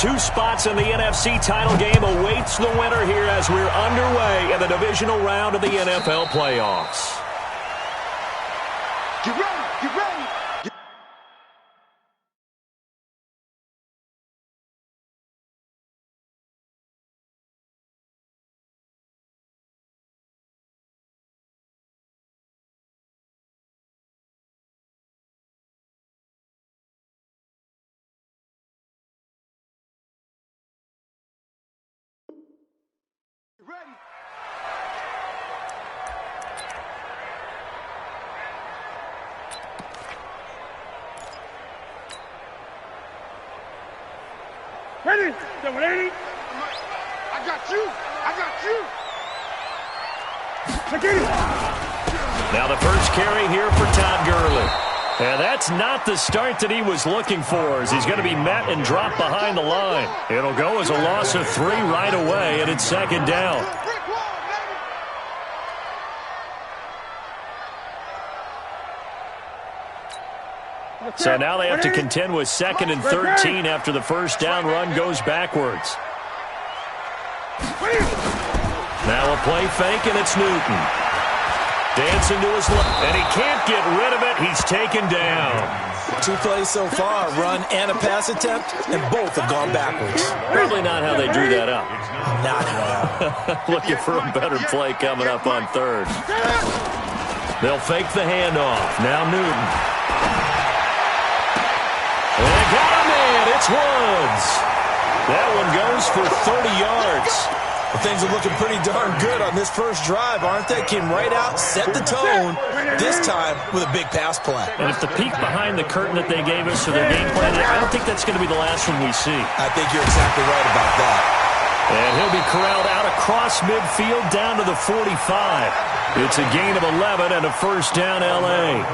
two spots in the NFC title game awaits the winner here as we're underway in the divisional round of the NFL playoffs. Get ready, get ready. Ready. Ready? Double 80. I got you. I got you. Now the first carry here for Todd Gurley. And that's not the start that he was looking for, as he's going to be met and dropped behind the line. It'll go as a loss of 3 right away, and it's second down. So now they have to contend with 2nd and 13 after the first down run goes backwards. Now a play fake, and it's Newton. Dancing to his left, and he can't get rid of it. He's taken down. 2 plays so far, a run and a pass attempt, and both have gone backwards. Probably not how they drew that up. Not how. Looking for a better play coming up on 3rd. They'll fake the handoff. Now Newton. And they got him in. It's Woods. That one goes for 30 yards. Well, things are looking pretty darn good on this first drive, aren't they? Came right out, set the tone, this time with a big pass play. And if the peek behind the curtain that they gave us for their game plan, I don't think that's going to be the last one we see. I think you're exactly right about that. And he'll be corralled out across midfield down to the 45. It's a gain of 11 and a first down L.A.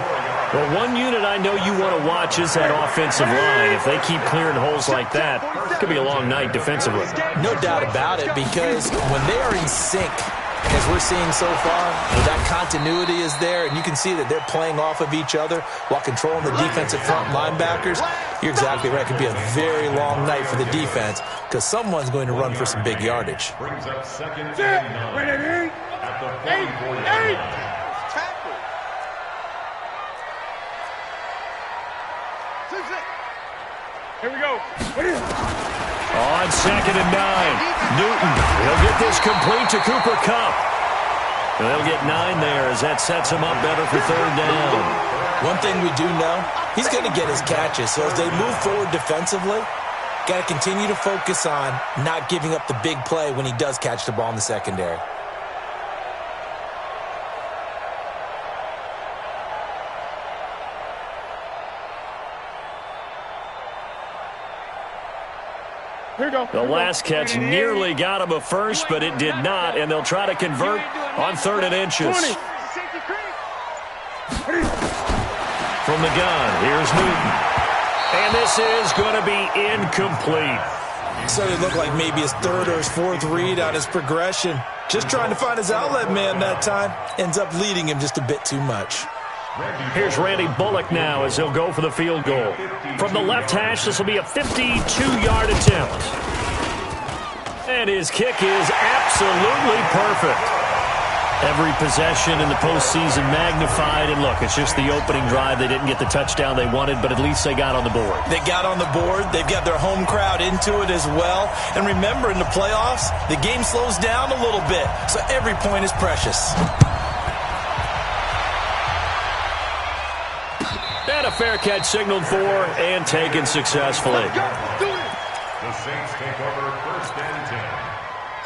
Well, one unit I know you want to watch is that offensive line. If they keep clearing holes like that, it could be a long night defensively. No doubt about it, because when they are in sync, as we're seeing so far, that continuity is there, and you can see that they're playing off of each other while controlling the defensive front linebackers. You're exactly right. It could be a very long night for the defense, because someone's going to run for some big yardage. Brings up 2nd and 9 at the 44-yard line. Here we go. On 2nd and 9, Newton. He'll get this complete to Cooper Kupp. They'll get 9 there as that sets him up better for 3rd down. One thing we do know, he's going to get his catches. So as they move forward defensively, got to continue to focus on not giving up the big play when he does catch the ball in the secondary. The last catch nearly got him a first, but it did not, and they'll try to convert on 3rd and inches. From the gun, here's Newton. And this is going to be incomplete. So it looked like maybe his 3rd or his 4th read on his progression. Just trying to find his outlet man that time. Ends up leading him just a bit too much. Here's Randy Bullock now as he'll go for the field goal. From the left hash, this will be a 52-yard attempt. And his kick is absolutely perfect. Every possession in the postseason magnified. And look, it's just the opening drive. They didn't get the touchdown they wanted, but at least they got on the board. They got on the board. They've got their home crowd into it as well. And remember, in the playoffs, the game slows down a little bit. So every point is precious. And a fair catch signaled for and taken successfully. The Saints take over 1st and 10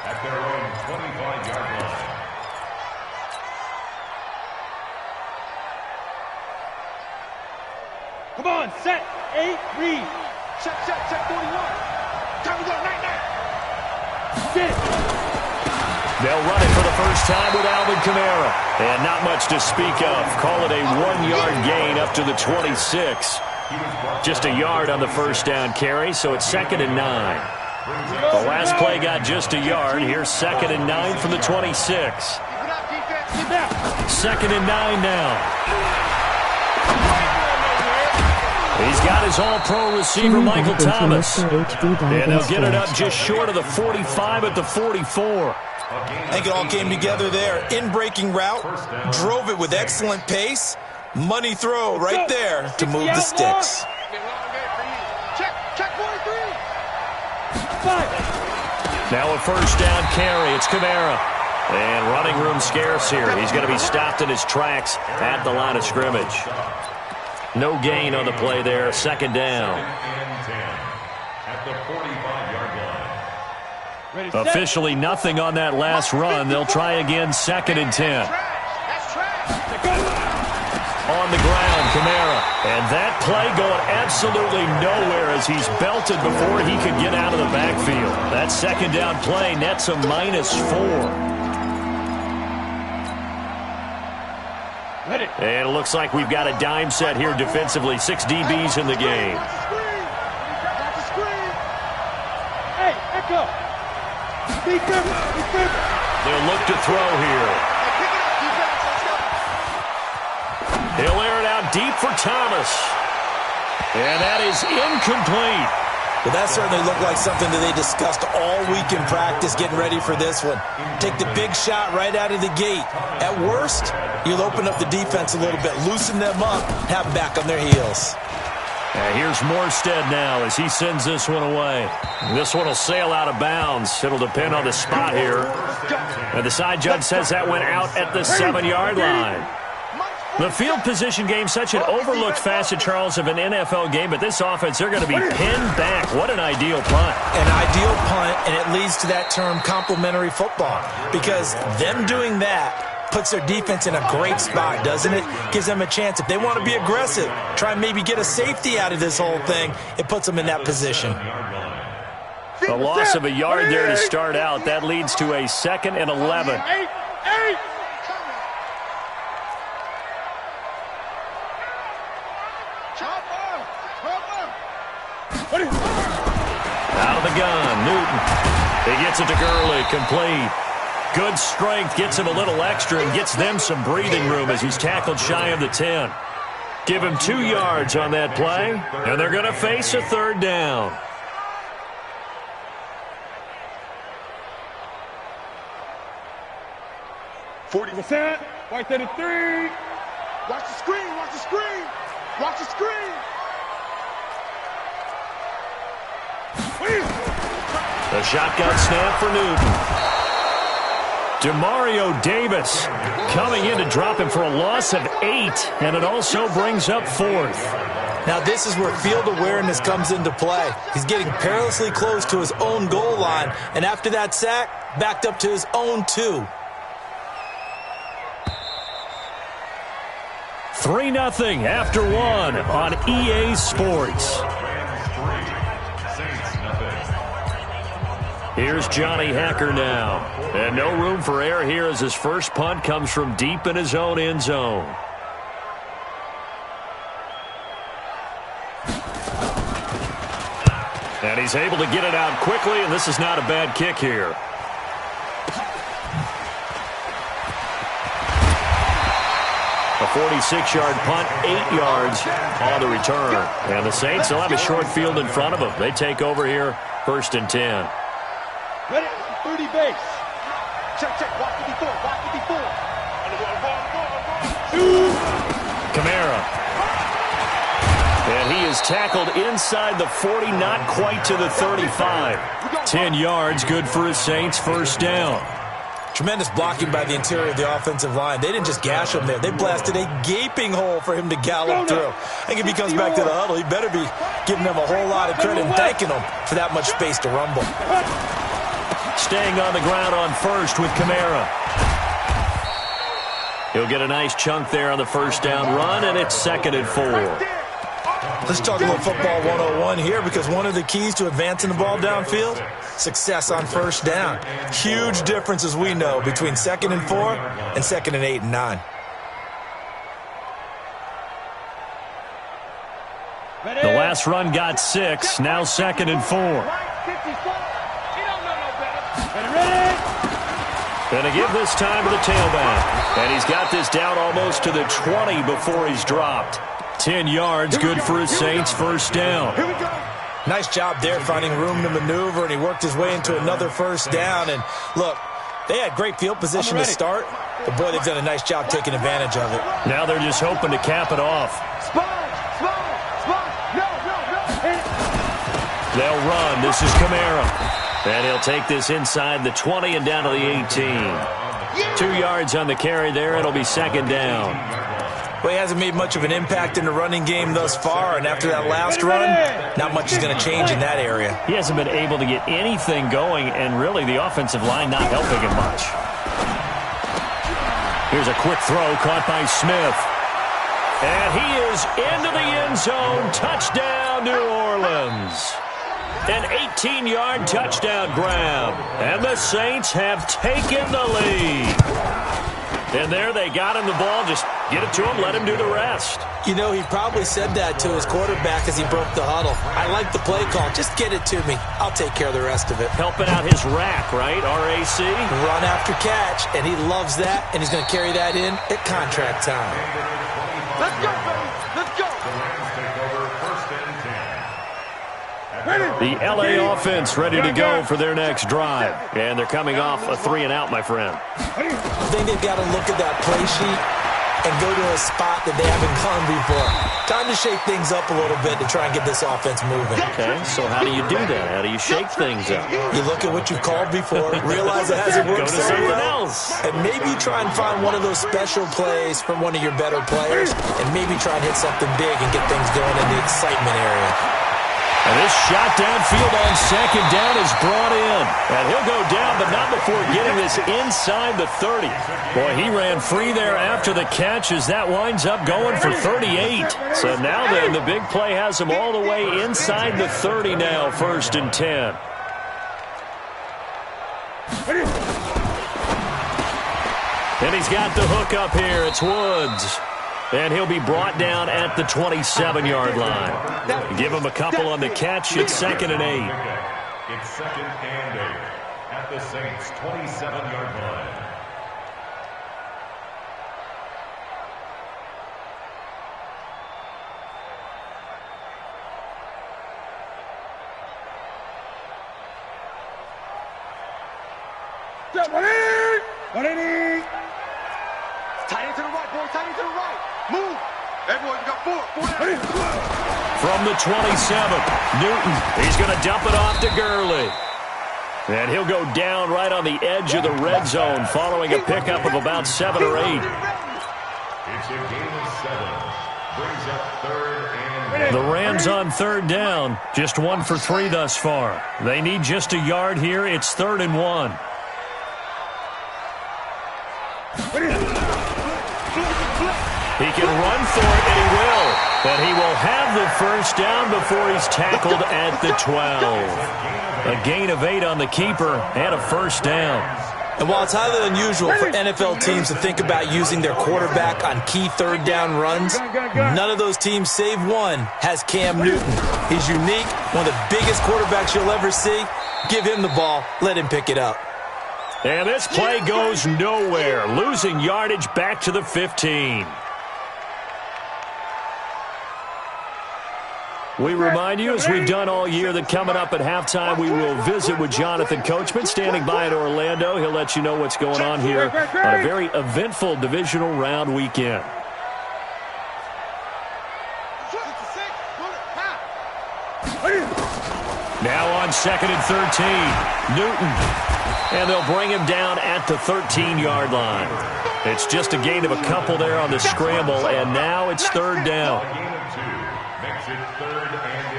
at their own 25-yard line. Come on, set, 8, read. Check, 41. Time to go, night. Sit. They'll run it for the first time with Alvin Kamara. And not much to speak of. Call it a 1-yard gain up to the 26. Just a yard on the first down carry, so it's 2nd and 9. The last play got just a yard. Here's 2nd and 9 from the 26. 2nd and 9 now. He's got his all-pro receiver, Michael Thomas. And they'll get it up just short of the 45 at the 44. I think it all came together there. In-breaking route, drove it with excellent pace. Money throw right there to move the sticks. Check 43. Now a first down carry. It's Kamara. And running room scarce here. He's going to be stopped in his tracks at the line of scrimmage. No gain on the play there. Second down. At the 45-yard line. Officially nothing on that last run. They'll try again, second and 10. On the ground, Kamara. And that play going absolutely nowhere as he's belted before he could get out of the backfield. That second down play nets a -4. And it looks like we've got a dime set here defensively. 6 DBs in the game. Hey, Echo. They'll look to throw here. He'll air it out deep for Thomas. And that is incomplete. Well, that certainly looked like something that they discussed all week in practice getting ready for this one. Take the big shot right out of the gate. At worst, you'll open up the defense a little bit, loosen them up, have them back on their heels. Here's Morstead now as he sends this one away. This one will sail out of bounds. It'll depend on the spot here. And the side judge says that went out at the 7-yard line. The field position game, such an overlooked facet, Charles, of an NFL game, but this offense, they're going to be pinned back. What an ideal punt. An ideal punt, and it leads to that term complementary football, because them doing that puts their defense in a great spot, doesn't it? Gives them a chance. If they want to be aggressive, try and maybe get a safety out of this whole thing, it puts them in that position. A loss of a yard there to start out. That leads to a 2nd and 11. Eight. Out of the gun, Newton. He gets it to Gurley, complete. Good strength, gets him a little extra and gets them some breathing room as he's tackled shy of the 10. Give him 2 yards on that play, and they're going to face a 3rd down. %. White 33. Watch the screen. Watch the screen. The shotgun snap for Newton. Demario Davis coming in to drop him for a loss of 8, and it also brings up 4th. Now this is where field awareness comes into play. He's getting perilously close to his own goal line, and after that sack, backed up to his own 2. 3-0 after 1 on EA Sports. Here's Johnny Hacker now. And no room for error here as his first punt comes from deep in his own end zone. And he's able to get it out quickly, and this is not a bad kick here. A 46-yard punt, 8 yards on the return. And the Saints will have a short field in front of them. They take over here, 1st and 10. Ready? 30 base. Check. Watch 54. Kamara. And he is tackled inside the 40, not quite to the 35. 10 yards, good for his Saints, 1st down. Tremendous blocking by the interior of the offensive line. They didn't just gash him there. They blasted a gaping hole for him to gallop through. I think if he comes back to the huddle, he better be giving them a whole lot of credit and thanking them for that much space to rumble. Staying on the ground on 1st with Kamara. He'll get a nice chunk there on the 1st down run, and it's 2nd and 4. Let's talk a little football 101 here, because one of the keys to advancing the ball downfield, success on 1st down. Huge difference, as we know, between 2nd and 4 and 2nd and 8 and 9. The last run got 6, now 2nd and 4. Going to give this time to the tailback. And he's got this down almost to the 20 before he's dropped. 10 yards, good for his Saints first down. Here we go. Nice job there finding room to maneuver, and he worked his way into another first down. And look, they had great field position to start, but boy, they've done a nice job taking advantage of it. Now they're just hoping to cap it off. Spot. No. They'll run. This is Kamara. And he'll take this inside the 20 and down to the 18. 2 yards on the carry there. It'll be second down. Well, he hasn't made much of an impact in the running game thus far, and after that last run, not much is going to change in that area. He hasn't been able to get anything going, and really the offensive line not helping him much. Here's a quick throw caught by Smith. And he is into the end zone. Touchdown, New Orleans. An 18-yard touchdown grab. And the Saints have taken the lead. And there they got him the ball. Just get it to him, let him do the rest. You know, he probably said that to his quarterback as he broke the huddle. I like the play call. Just get it to me. I'll take care of the rest of it. Helping out his rack, right? R-A-C? Run after catch, and he loves that, and he's going to carry that in at contract time. Let's go, baby. Let's go. The L.A. offense ready to go for their next drive. And they're coming off a 3-and-out, my friend. I think they've got to look at that play sheet and go to a spot that they haven't gone before. Time to shake things up a little bit to try and get this offense moving. Okay, so how do you do that? How do you shake things up? You look at what you've called before, realize it hasn't worked Go to so something well, else. and maybe try and find one of those special plays from one of your better players, and maybe try and hit something big and get things going in the excitement area. And this shot downfield on second down is brought in. And he'll go down, but not before getting this inside the 30. Boy, he ran free there after the catch as that winds up going for 38. So now then, the big play has him all the way inside the 30 now, 1st and 10. And he's got the hook up here. It's Woods. And he'll be brought down at the 27-yard line. Give him a couple on the catch. It's 2nd and 8. It's 2nd and 8 at the Saints' 27-yard line. Tight end to the right, boy. Tight end to the right. Move. Everyone, you got 4. From the 27, Newton. He's going to dump it off to Gurley. And he'll go down right on the edge of the red zone following a pickup of about 7 or 8. It's a game of 7. Brings up 3rd and 8. The Rams on 3rd down. Just 1 for 3 thus far. They need just a yard here. It's 3rd and 1. He can run for it, and he will. But he will have the first down before he's tackled at the 12. A gain of 8 on the keeper and a first down. And while it's highly unusual for NFL teams to think about using their quarterback on key 3rd down runs, none of those teams, save one, has Cam Newton. He's unique, one of the biggest quarterbacks you'll ever see. Give him the ball. Let him pick it up. And this play goes nowhere. Losing yardage back to the 15. We remind you, as we've done all year, that coming up at halftime, we will visit with Jonathan Coachman, standing by in Orlando. He'll let you know what's going on here on a very eventful divisional round weekend. Now on 2nd and 13, Newton. And they'll bring him down at the 13-yard line. It's just a gain of a couple there on the scramble, and now it's 3rd down. A gain of 2 makes it 3rd and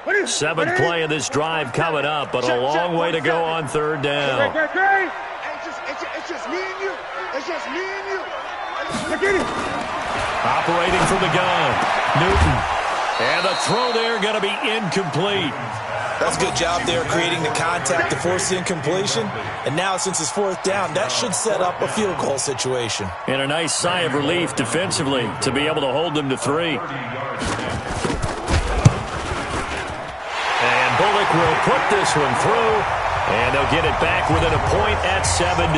11. Seventh play of this drive coming up, but a long way to go on 3rd down. It's just me and you. It's just me and you. Operating from the gun, Newton. And the throw there going to be incomplete. That's a good job there creating the contact to force the incompletion. And now, since it's 4th down, that should set up a field goal situation. And a nice sigh of relief defensively to be able to hold them to 3. Bullock will put this one through, and they'll get it back within a point at 7-6.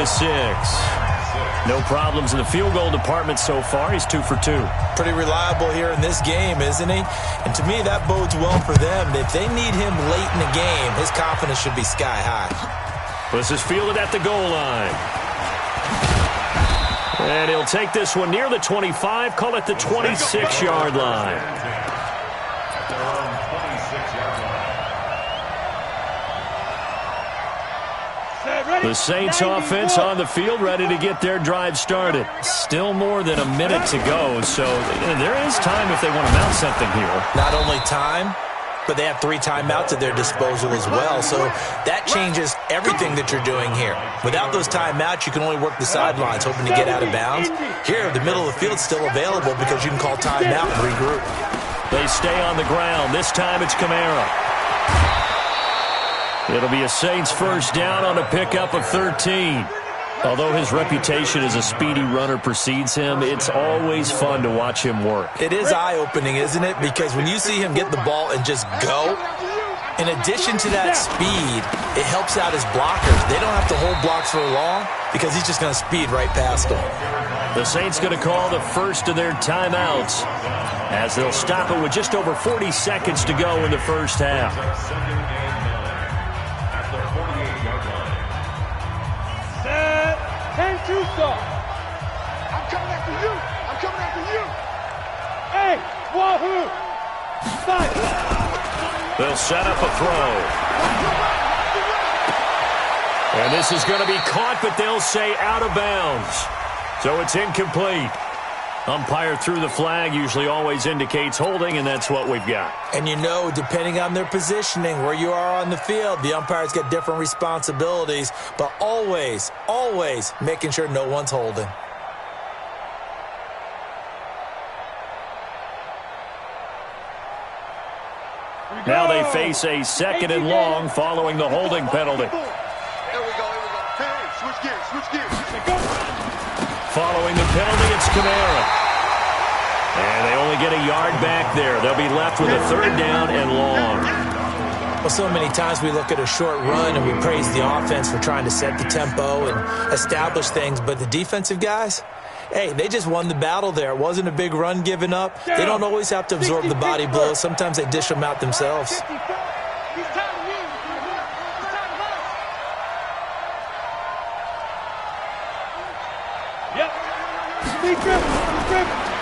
No problems in the field goal department so far. He's 2 for 2. Pretty reliable here in this game, isn't he? And to me, that bodes well for them. If they need him late in the game, his confidence should be sky high. This is fielded at the goal line. And he'll take this one near the 25, call it the 26-yard line. The Saints offense on the field ready to get their drive started. Still more than a minute to go, so there is time if they want to mount something here. Not only time, but they have 3 timeouts at their disposal as well, so that changes everything that you're doing here. Without those timeouts, you can only work the sidelines, hoping to get out of bounds. Here, the middle of the field's still available because you can call timeout and regroup. They stay on the ground. This time it's Kamara. It'll be a Saints first down on a pickup of 13. Although his reputation as a speedy runner precedes him, it's always fun to watch him work. It is eye-opening, isn't it? Because when you see him get the ball and just go, in addition to that speed, it helps out his blockers. They don't have to hold blocks for long because he's just going to speed right past them. The Saints going to call the first of their timeouts as they'll stop it with just over 40 seconds to go in the first half. I'm coming after you. I'm coming after you. Hey, Wahoo! Stop. They'll set up a throw. And this is going to be caught, but they'll say out of bounds. So it's incomplete. Umpire threw the flag, usually always indicates holding, and that's what we've got. And you know, depending on their positioning, where you are on the field, the umpires get different responsibilities, but always, always making sure no one's holding. Now they face a 2nd and long following the holding penalty. There we go. Hey, switch gears. Following the penalty, it's Kamara. And they only get a yard back there. They'll be left with a 3rd down and long. Well, so many times we look at a short run and we praise the offense for trying to set the tempo and establish things, but the defensive guys, hey, they just won the battle there. It wasn't a big run given up. They don't always have to absorb the body blows. Sometimes they dish them out themselves.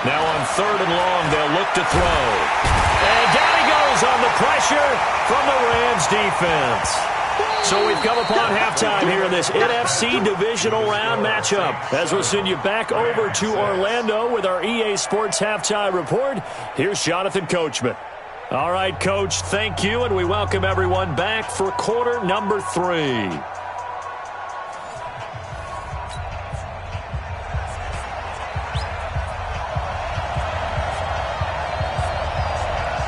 Now on 3rd and long, they'll look to throw. And down he goes on the pressure from the Rams defense. So we've come upon halftime here in this NFC divisional round matchup. As we'll send you back over to Orlando with our EA Sports halftime report, here's Jonathan Coachman. All right, Coach, thank you, and we welcome everyone back for quarter number 3.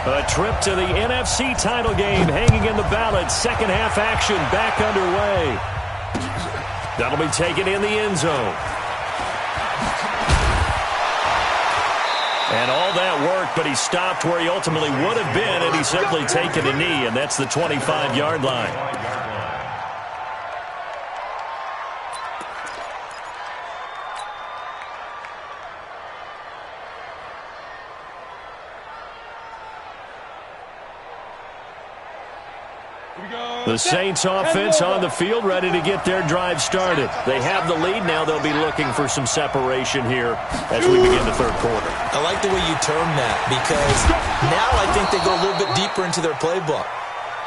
A trip to the NFC title game hanging in the balance. Second half action back underway. That'll be taken in the end zone. And all that work, but he stopped where he ultimately would have been, and he's simply taken a knee, and that's the 25-yard line. The Saints offense on the field ready to get their drive started. They have the lead. Now they'll be looking for some separation here as we begin the 3rd quarter. I like the way you term that because now I think they go a little bit deeper into their playbook.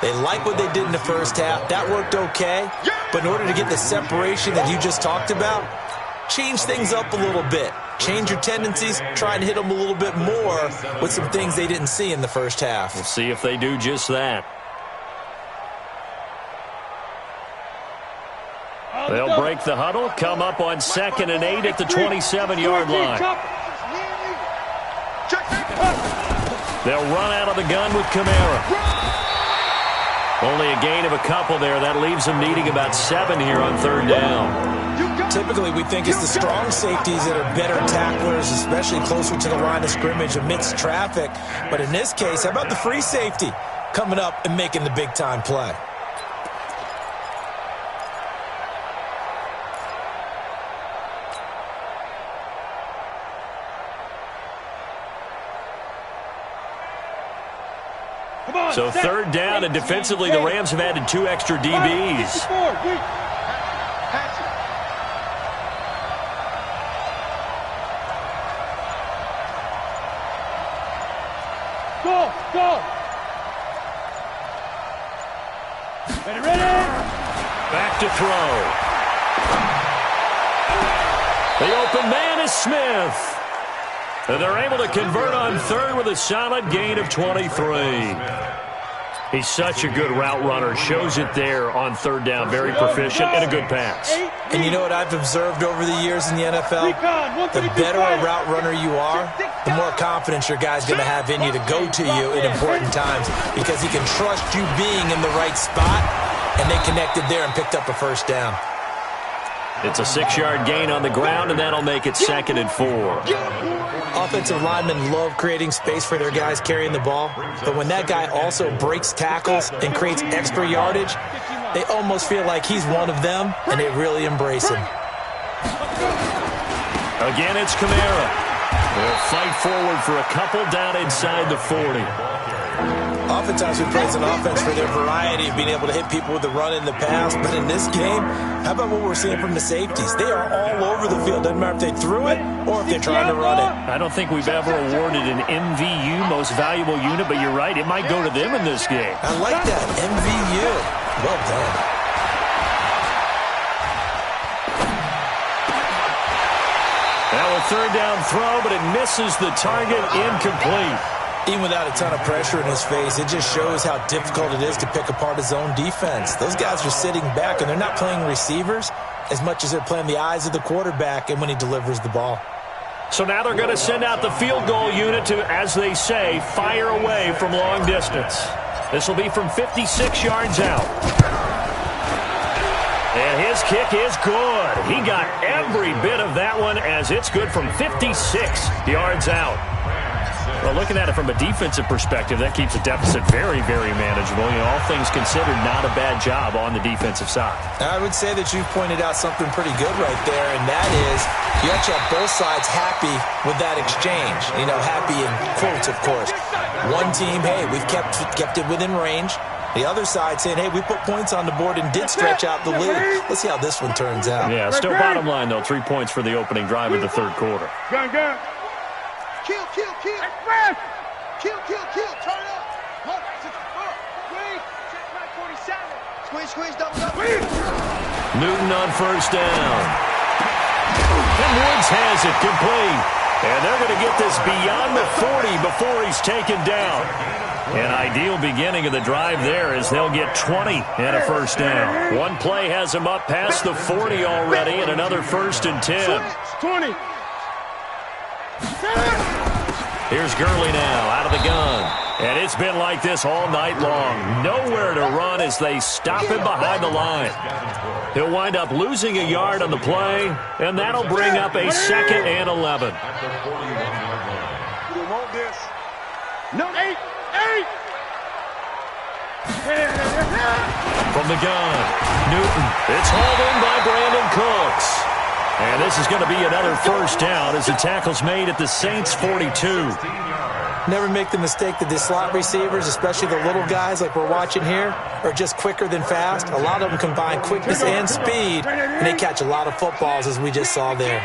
They like what they did in the first half. That worked okay. But in order to get the separation that you just talked about, change things up a little bit. Change your tendencies. Try and hit them a little bit more with some things they didn't see in the first half. We'll see if they do just that. They'll break the huddle, come up on 2nd and 8 at the 27-yard line. They'll run out of the gun with Kamara. Only a gain of a couple there. That leaves them needing about 7 here on 3rd down. Typically, we think it's the strong safeties that are better tacklers, especially closer to the line of scrimmage amidst traffic. But in this case, how about the free safety? coming up and making the big-time play. So third down, and defensively, the Rams have added 2 extra DBs. Go! Ready? Back to throw. The open man is Smith. And they're able to convert on third with a solid gain of 23. He's such a good route runner. Shows it there on third down. Very proficient and a good pass. And you know what I've observed over the years in the NFL? The better a route runner you are, the more confidence your guy's going to have in you to go to you at important times because he can trust you being in the right spot, and they connected there and picked up a first down. It's a 6-yard gain on the ground, and that'll make it 2nd and 4. Offensive linemen love creating space for their guys carrying the ball, but when that guy also breaks tackles and creates extra yardage, they almost feel like he's one of them, and they really embrace him. Again, it's Kamara. They'll fight forward for a couple down inside the 40. Oftentimes we praise an offense for their variety of being able to hit people with the run and the pass, but in this game, how about what we're seeing from the safeties? They are all over the field. Doesn't matter if they threw it or if they're trying to run it. I don't think we've ever awarded an MVU, most valuable unit, but you're right, it might go to them in this game. I like that, MVU. Well done. Now a third down throw, but it misses the target, incomplete. Even without a ton of pressure in his face, it just shows how difficult it is to pick apart his own defense. Those guys are sitting back, and they're not playing receivers as much as they're playing the eyes of the quarterback and when he delivers the ball. So now they're going to send out the field goal unit to, as they say, fire away from long distance. This will be from 56 yards out. And his kick is good. He got every bit of that one as it's good from 56 yards out. Well, looking at it from a defensive perspective, that keeps the deficit very, very manageable. You know, all things considered, not a bad job on the defensive side. I would say that you've pointed out something pretty good right there, and that is you actually have both sides happy with that exchange. You know, happy in quotes, of course. One team, hey, we've kept it within range. The other side saying, hey, we put points on the board and did stretch out the lead. Let's see how this one turns out. Yeah, still bottom line, though, 3 points for the opening drive of the third quarter. Gun. Kill. Express. Kill. Turn up. Look. Squeeze. Check my 47. Squeeze. Double up. Newton on first down. And Woods has it complete. And they're going to get this beyond the 40 before he's taken down. An ideal beginning of the drive there as they'll get 20 and a first down. One play has them up past the 40 already, and another 1st and 10. 20. Here's Gurley now out of the gun. And it's been like this all night long. Nowhere to run as they stop him behind the line. He'll wind up losing a yard on the play, and that'll bring up a 2nd and 11. You want this? No, 8. From the gun, Newton. It's hauled in by Brandon Cooks. And this is going to be another first down as the tackle's made at the Saints' 42. Never make the mistake that the slot receivers, especially the little guys like we're watching here, are just quicker than fast. A lot of them combine quickness and speed, and they catch a lot of footballs, as we just saw there.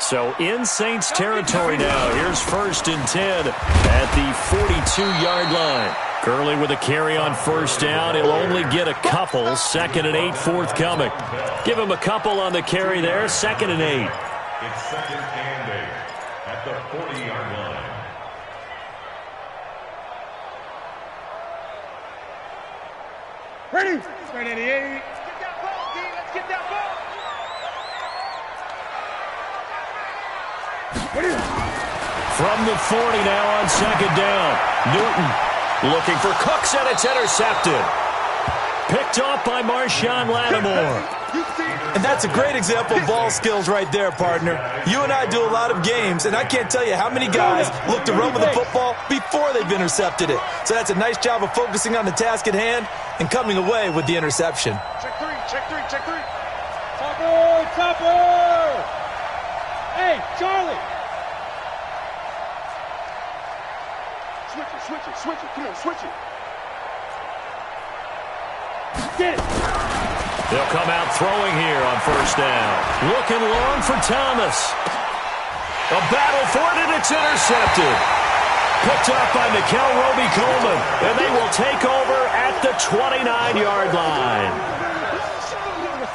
So in Saints territory now. Here's 1st and 10 at the 42-yard line. Gurley with a carry on first down. He'll only get a couple. 2nd and 8 forthcoming. Give him a couple on the carry there. 2nd and 8. It's 2nd and 8 at the 40-yard line. Ready? Right at the 8. Get that ball, D. Let's get that ball. From the 40 now on 2nd down. Newton looking for Cooks, and it's intercepted. Picked off by Marshawn Lattimore. And that's a great example of ball skills right there, partner. You and I do a lot of games, and I can't tell you how many guys look to run with the football before they've intercepted it. So that's a nice job of focusing on the task at hand and coming away with the interception. Check three, check three, check three. Topper, topper! Hey, Charlie! Switch it, switch it, switch it. Come on, switch it. Get it! They'll come out throwing here on first down. Looking long for Thomas. A battle for it, and it's intercepted. Picked up by Nikel Roby-Coleman, and they will take over at the 29-yard line.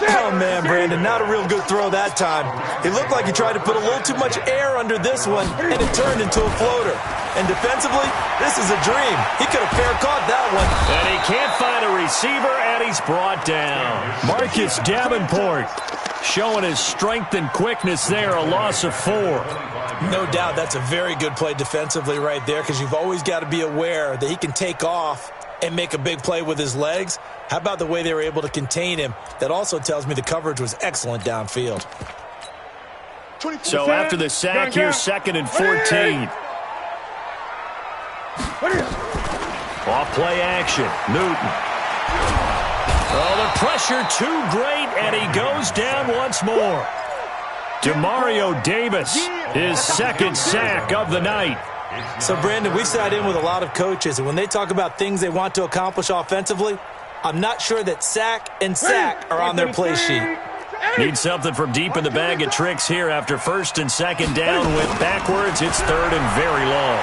Oh, man, Brandon, not a real good throw that time. It looked like he tried to put a little too much air under this one, and it turned into a floater. And defensively, this is a dream. He could have fair caught that one. And he can't find a receiver, and he's brought down. Marcus Davenport showing his strength and quickness there, a loss of 4. No doubt that's a very good play defensively right there, because you've always got to be aware that he can take off and make a big play with his legs. How about the way they were able to contain him? That also tells me the coverage was excellent downfield. So after the sack, here's 2nd and 14. Off play action. Newton. Oh, the pressure too great, and he goes down once more. Demario Davis, his 2nd sack of the night. So, Brandon, we sat in with a lot of coaches, and when they talk about things they want to accomplish offensively, I'm not sure that sack and sack are on their play sheet. Need something from deep in the bag of tricks here after 1st and 2nd down. Went backwards. It's 3rd and very long.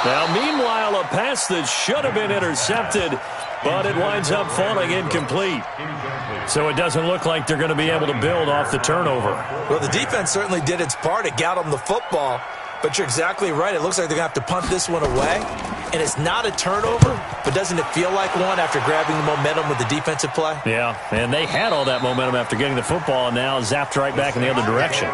Now, meanwhile, a pass that should have been intercepted, but it winds up falling incomplete. So it doesn't look like they're going to be able to build off the turnover. Well, the defense certainly did its part. It got them the football, but you're exactly right. It looks like they're going to have to punt this one away. And it's not a turnover, but doesn't it feel like one after grabbing the momentum with the defensive play? Yeah, and they had all that momentum after getting the football, and now zapped right back in the other direction.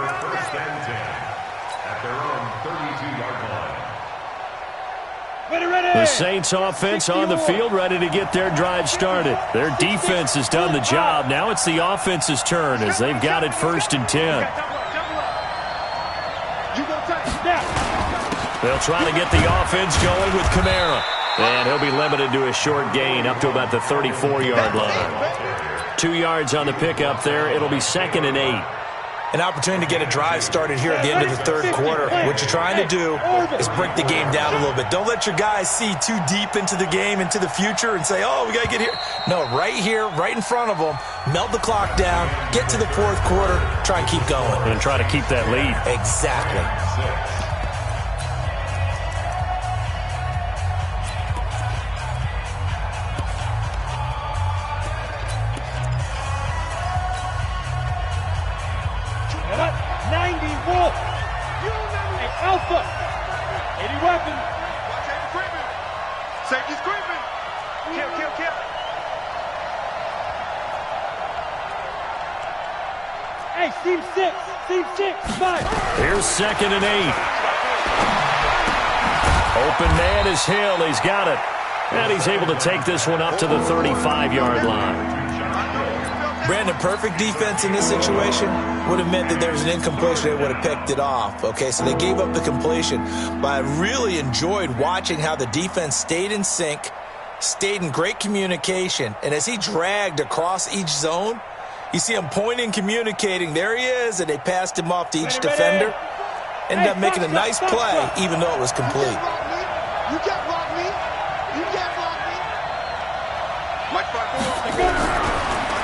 The Saints offense on the field, ready to get their drive started. Their defense has done the job. Now it's the offense's turn as they've got it 1st and 10. They'll try to get the offense going with Kamara. And he'll be limited to a short gain up to about the 34-yard line. 2 yards on the pickup there. It'll be 2nd and 8. An opportunity to get a drive started here at the end of the 3rd quarter. What you're trying to do is break the game down a little bit. Don't let your guys see too deep into the game, into the future, and say, oh, we got to get here. No, right here, right in front of them, melt the clock down, get to the 4th quarter, try and keep going. And try to keep that lead. Exactly. Alpha! 80 weapons! Watch out, creeping! Safety's creeping! Kill, kill, kill! Hey, seam 6, 5! Here's 2nd and 8. Open man is Hill. He's got it. And he's able to take this one up to the 35-yard line. Brandon, perfect defense in this situation would have meant that there was an incompletion. They would have picked it off. Okay, so they gave up the completion. But I really enjoyed watching how the defense stayed in sync, stayed in great communication. And as he dragged across each zone, you see him pointing, communicating. There he is, and they passed him off to each defender. Ended up making a nice play, even though it was complete. You can't block me. You can't block me. Mike 5-4.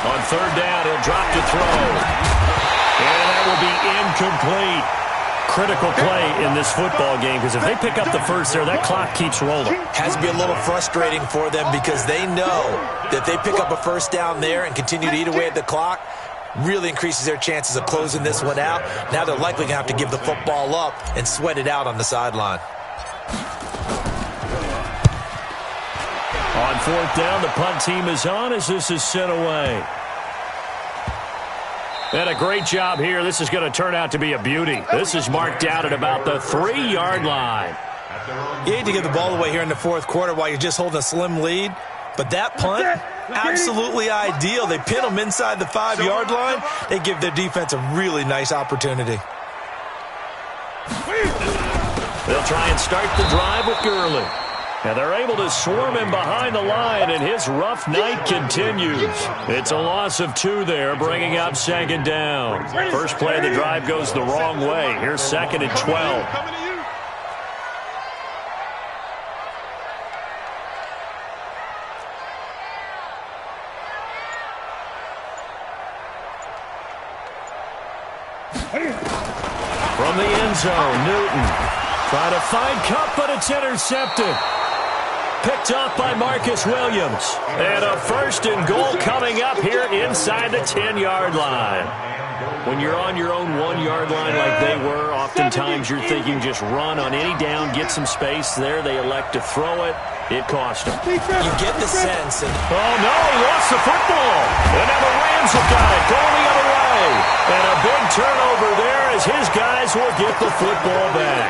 On 3rd down, he'll drop to throw. And that will be incomplete. Critical play in this football game, because if they pick up the first there, that clock keeps rolling. Has to be a little frustrating for them because they know that if they pick up a first down there and continue to eat away at the clock, really increases their chances of closing this one out. Now they're likely going to have to give the football up and sweat it out on the sideline. On 4th down, the punt team is on as this is sent away. And a great job here. This is going to turn out to be a beauty. This is marked out at about the 3-yard line. You hate to give the ball away here in the fourth quarter while you're just holding a slim lead, but that punt, absolutely ideal. They pin them inside the 5-yard line. They give their defense a really nice opportunity. They'll try and start the drive with Gurley. And they're able to swarm him behind the line, and his rough night continues. It's a loss of 2 there, bringing up second down. First play of the drive goes the wrong way. Here's second and 12. From the end zone, Newton trying to find Kupp, but it's intercepted. Picked off by Marcus Williams. And a first and goal coming up here inside the 10-yard line. When you're on your own 1-yard line like they were, oftentimes you're thinking just run on any down, get some space. There they elect to throw it. It cost them. You get the sense. Oh, no, he lost the football. And now the Rams have got it, going the other way. And a big turnover there as his guys will get the football back.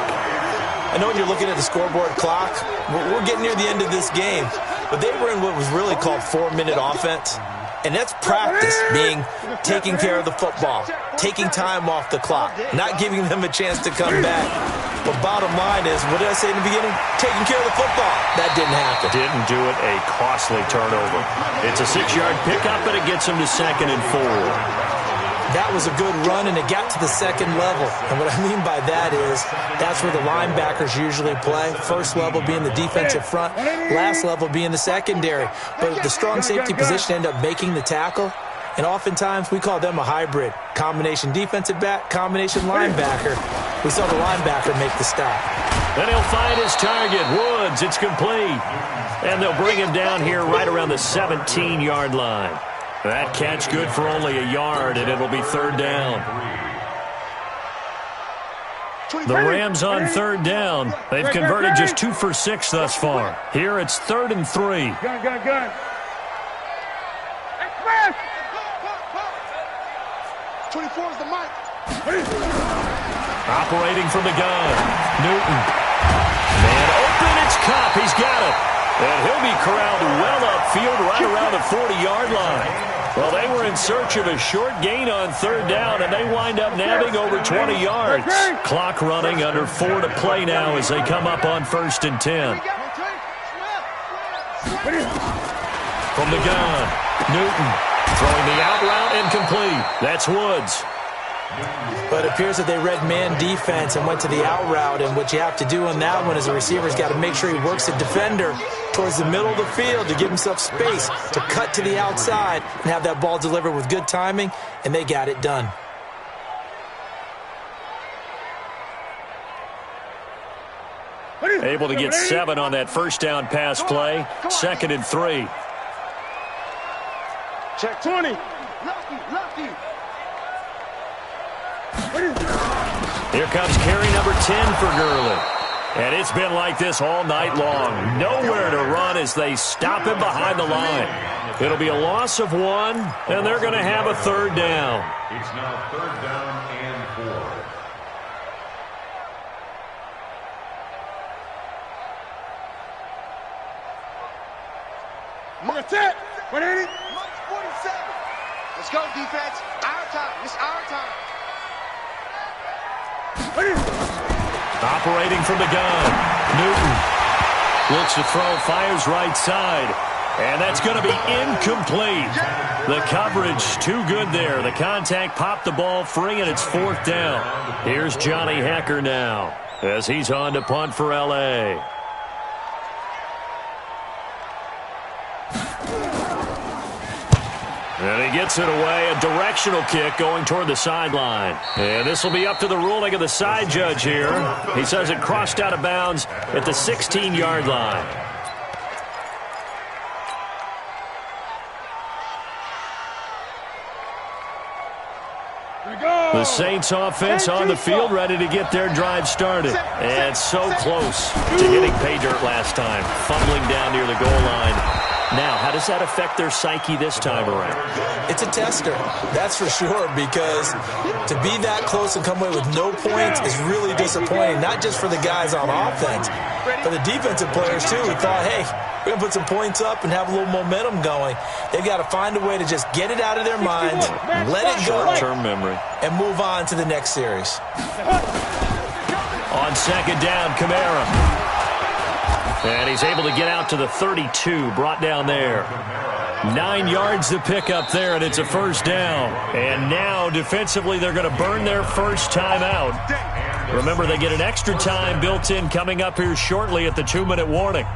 I know when you're looking at the scoreboard clock, we're getting near the end of this game, but they were in what was really called 4-minute offense, and that's practice, being taking care of the football, taking time off the clock, not giving them a chance to come back. But bottom line is, what did I say in the beginning? Taking care of the football. That didn't happen. Didn't do it, a costly turnover. It's a 6-yard pickup, but it gets them to second and 4. That was a good run, and it got to the second level. And what I mean by that is that's where the linebackers usually play. First level being the defensive front, last level being the secondary. But the strong safety position ended up making the tackle, and oftentimes we call them a hybrid. Combination defensive back, combination linebacker. We saw the linebacker make the stop. Then he'll find his target, Woods. It's complete. And they'll bring him down here right around the 17-yard line. That catch good for only a yard, and it'll be third down. The Rams on third down. They've converted just 2 for 6 thus far. Here it's 3rd and 3. Gun. 24 is the mic. Operating from the gun. Newton. Man open, it's Kupp. He's got it. And he'll be corralled well upfield right around the 40-yard line. Well, they were in search of a short gain on third down, and they wind up nabbing over 20 yards. Clock running, under 4 to play now as they come up on 1st and 10. From the gun, Newton throwing the out route incomplete. That's Woods. But it appears that they read man defense and went to the out route, and what you have to do on that one is a receiver's got to make sure he works the defender towards the middle of the field to give himself space to cut to the outside and have that ball delivered with good timing, and they got it done. Able to get 7 on that first down pass play. 2nd and 3. Check 20. Lucky. Here comes carry number 10 for Gurley. And it's been like this all night long. Nowhere to run as they stop him behind the line. It'll be a loss of 1, and they're going to have a third down. It's now 3rd down and 4. Mark it. What ain't it? 47. Let's go, defense. Our time. It's our time. Operating from the gun, Newton looks to throw, fires right side, and that's going to be incomplete. The coverage too good there. The contact popped the ball free, and it's 4th down. Here's Johnny Hekker now as he's on to punt for L.A. And he gets it away, a directional kick going toward the sideline. And this will be up to the ruling of the side judge here. He says it crossed out of bounds at the 16-yard line. The Saints offense on the field, ready to get their drive started. And so close to hitting pay dirt last time. Fumbling down near the goal line. Now, how does that affect their psyche this time around? It's a tester, that's for sure, because to be that close and come away with no points is really disappointing, not just for the guys on offense, but the defensive players, too, who thought, hey, we're going to put some points up and have a little momentum going. They've got to find a way to just get it out of their minds, let it go, short-term memory, and move on to the next series. On second down, Kamara. And he's able to get out to the 32, brought down there. 9 yards to pick up there, and it's a first down. And now, defensively, they're going to burn their first time out. Remember, they get an extra time built in coming up here shortly at the 2-minute warning.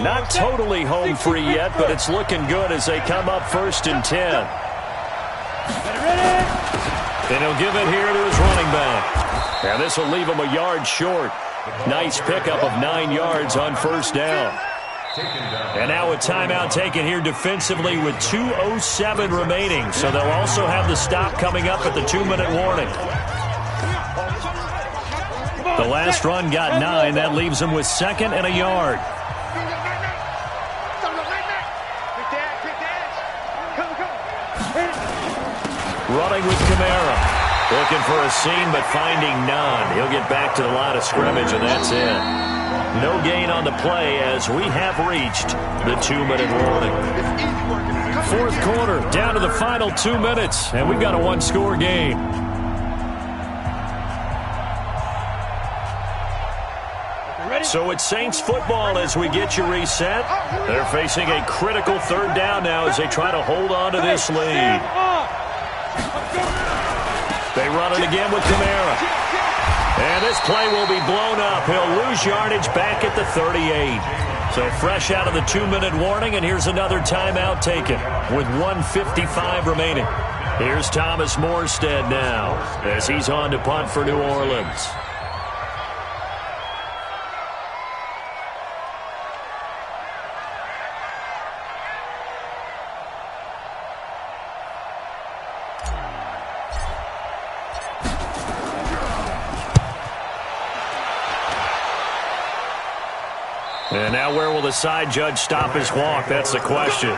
Not totally home free yet, but it's looking good as they come up 1st and 10. And he'll give it here to his running back. And this will leave him a yard short. Nice pickup of 9 yards on first down. And now a timeout taken here defensively with 2:07 remaining. So they'll also have the stop coming up at the 2-minute warning. The last run got 9. That leaves them with 2nd and a yard. Running with Kamara. Looking for a seam, but finding none. He'll get back to the line of scrimmage, and that's it. No gain on the play as we have reached the 2-minute warning. 4th quarter, down to the final 2 minutes, and we've got a 1-score game. So it's Saints football as we get you reset. They're facing a critical 3rd down now as they try to hold on to this lead. They run it again with Kamara. And this play will be blown up. He'll lose yardage back at the 38. So fresh out of the 2-minute warning, and here's another timeout taken with 1:55 remaining. Here's Thomas Morstead now as he's on to punt for New Orleans. And now where will the side judge stop his walk? That's the question.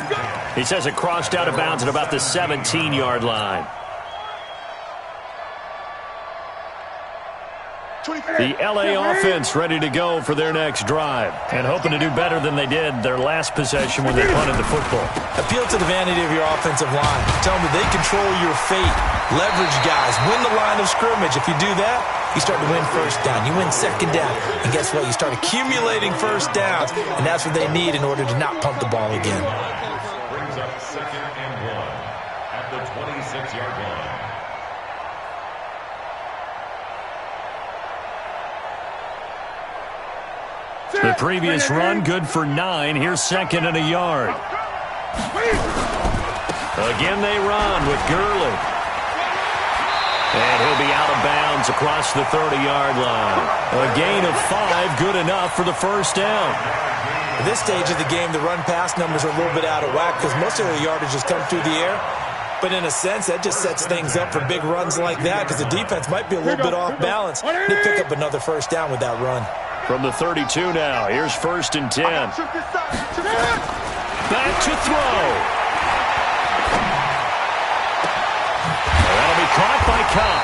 He says it crossed out of bounds at about the 17-yard line. The L.A. offense ready to go for their next drive and hoping to do better than they did their last possession when they punted the football. Appeal to the vanity of your offensive line. Tell them that they control your fate. Leverage guys. Win the line of scrimmage. If you do that, you start to win first down. You win second down. And guess what? You start accumulating first downs. And that's what they need in order to not punt the ball again. Brings up 2nd and 1 at the 26-yard line. The previous run, good for 9. Here's 2nd and a yard. Again they run with Gurley. And he'll be out of bounds across the 30-yard line. A gain of 5, good enough for the first down. At this stage of the game, the run-pass numbers are a little bit out of whack because most of the yardage has come through the air. But in a sense, that just sets things up for big runs like that because the defense might be a little bit off balance. They pick up another first down with that run. From the 32 now, here's 1st and 10. Back to throw. That'll be caught by Cobb.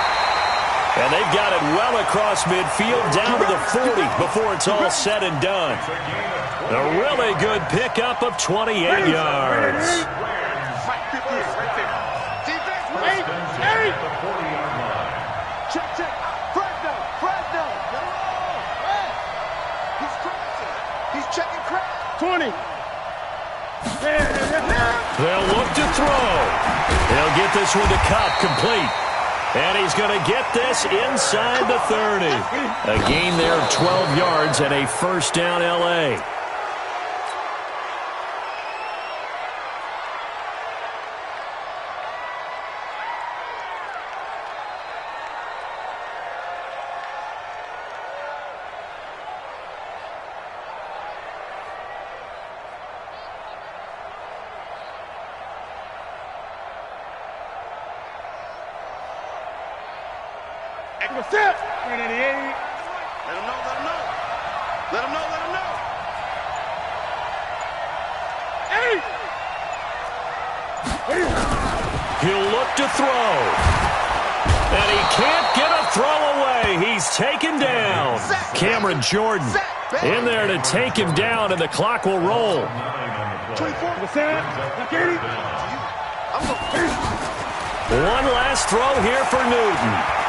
And they've got it well across midfield, down to the 40 before it's all said and done. A really good pickup of 28 yards. Fresno. 20. They'll look to throw. He'll get this one to Kupp, complete. And he's going to get this inside the 30. A gain there of 12 yards and a first down L.A. Let him know. He'll look to throw. And he can't get a throw away. He's taken down. Cameron Jordan in there to take him down, and the clock will roll. 24. One last throw here for Newton.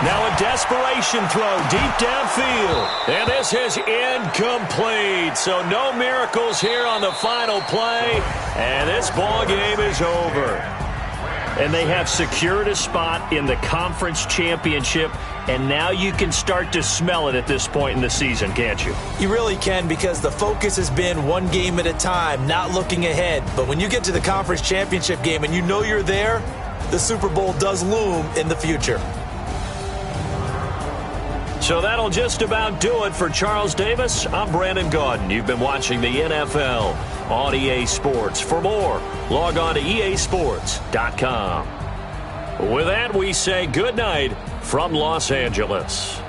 Now a desperation throw deep downfield. And this is incomplete. So no miracles here on the final play. And this ball game is over. And they have secured a spot in the conference championship. And now you can start to smell it at this point in the season, can't you? You really can, because the focus has been one game at a time, not looking ahead. But when you get to the conference championship game and you know you're there, the Super Bowl does loom in the future. So that'll just about do it for Charles Davis. I'm Brandon Gaudin. You've been watching the NFL on EA Sports. For more, log on to easports.com. With that, we say good night from Los Angeles.